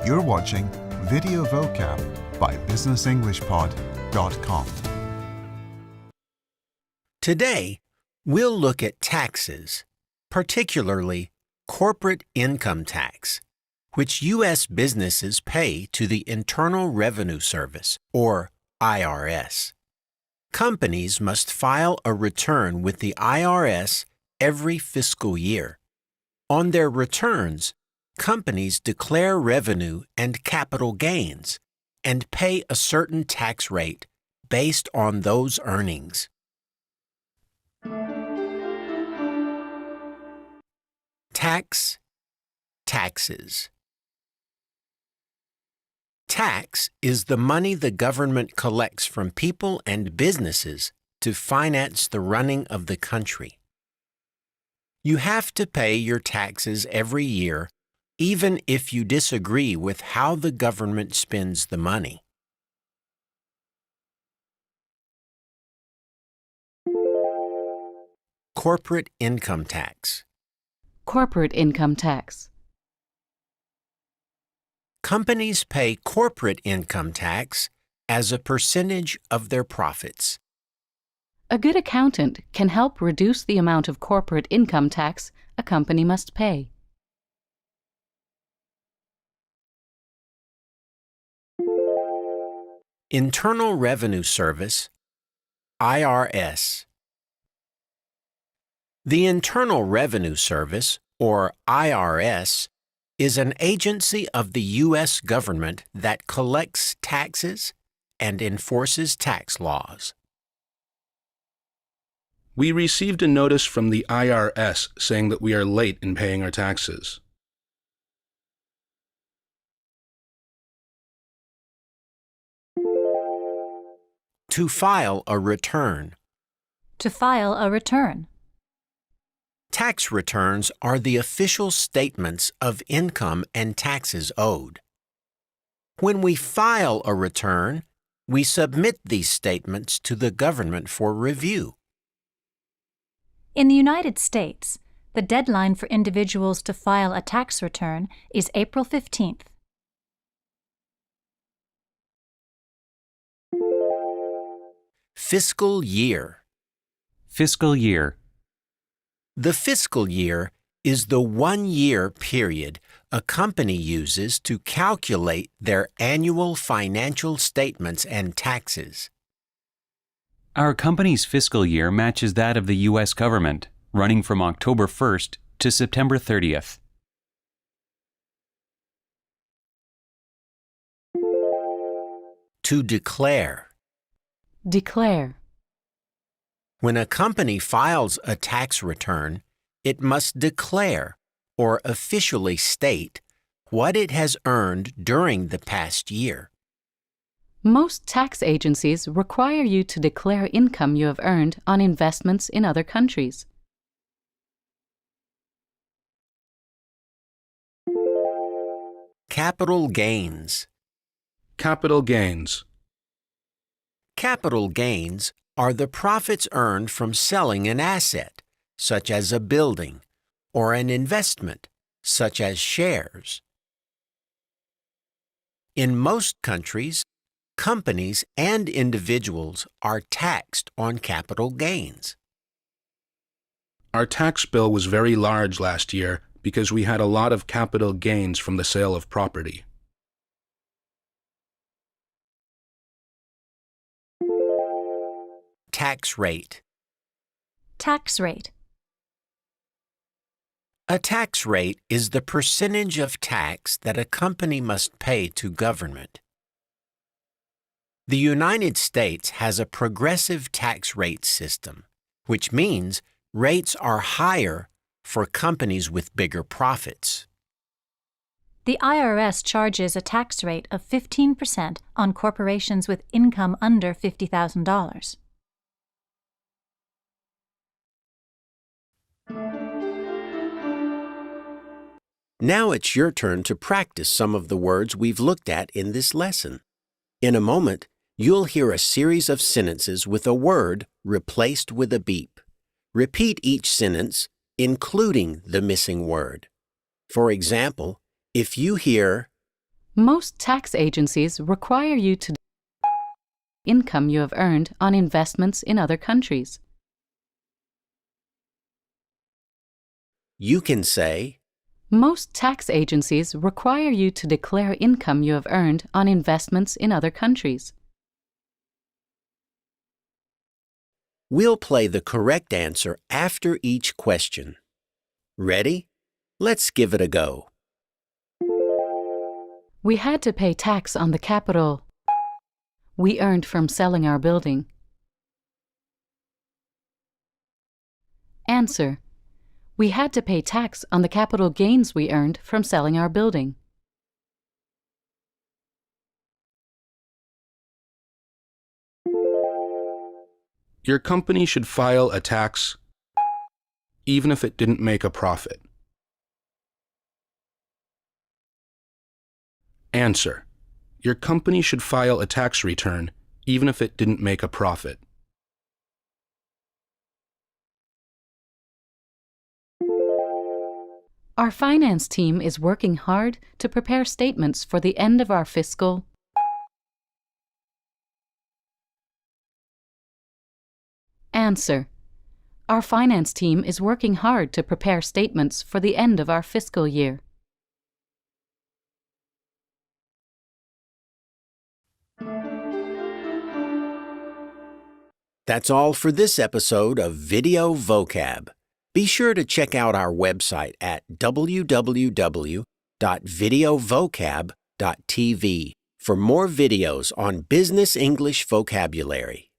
You're watching Video Vocab by BusinessenglishPod.com. Today, we'll look at taxes, particularly corporate income tax, which U.S. businesses pay to the Internal Revenue Service, or IRS. Companies must file a return with the IRS every fiscal year. On their returns, companies declare revenue and capital gains and pay a certain tax rate based on those earnings. Tax, taxes. Tax is the money the government collects from people and businesses to finance the running of the country. You have to pay your taxes every year, even if you disagree with how the government spends the money. Corporate income tax. Corporate income tax. Companies pay corporate income tax as a percentage of their profits. A good accountant can help reduce the amount of corporate income tax a company must pay. Internal Revenue Service, IRS. The Internal Revenue Service, or IRS, is an agency of the U.S. government that collects taxes and enforces tax laws. We received a notice from the IRS saying that we are late in paying our taxes. To file a return. To file a return. Tax returns are the official statements of income and taxes owed. When we file a return, we submit these statements to the government for review. In the United States, the deadline for individuals to file a tax return is April 15th. Fiscal year. Fiscal year. The fiscal year is the one-year period a company uses to calculate their annual financial statements and taxes. Our company's fiscal year matches that of the U.S. government, running from October 1st to September 30th. To declare. Declare. When a company files a tax return, it must declare or officially state what it has earned during the past year. Most tax agencies require you to declare income you have earned on investments in other countries. Capital gains. Capital gains. Capital gains are the profits earned from selling an asset, such as a building, or an investment, such as shares. In most countries, companies and individuals are taxed on capital gains. Our tax bill was very large last year because we had a lot of capital gains from the sale of property. Tax rate. Tax rate. A tax rate is the percentage of tax that a company must pay to government. The United States has a progressive tax rate system, which means rates are higher for companies with bigger profits. The IRS charges a tax rate of 15% on corporations with income under $50,000. Now it's your turn to practice some of the words we've looked at in this lesson. In a moment, you'll hear a series of sentences with a word replaced with a beep. Repeat each sentence, including the missing word. For example, if you hear, Most tax agencies require you to income you have earned on investments in other countries. You can say, Most tax agencies require you to declare income you have earned on investments in other countries. we'll play the correct answer after each question. Ready? Let's give it a go. We had to pay tax on the capital we earned from selling our building. Answer: we had to pay tax on the capital gains we earned from selling our building. Your company should file a tax even if it didn't make a profit. Answer: your company should file a tax return even if it didn't make a profit. Our finance team is working hard to prepare statements for the end of our fiscal. Answer: our finance team is working hard to prepare statements for the end of our fiscal year. That's all for this episode of Video Vocab. Be sure to check out our website at www.videovocab.tv for more videos on business English vocabulary.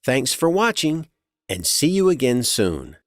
Thanks for watching, and see you again soon.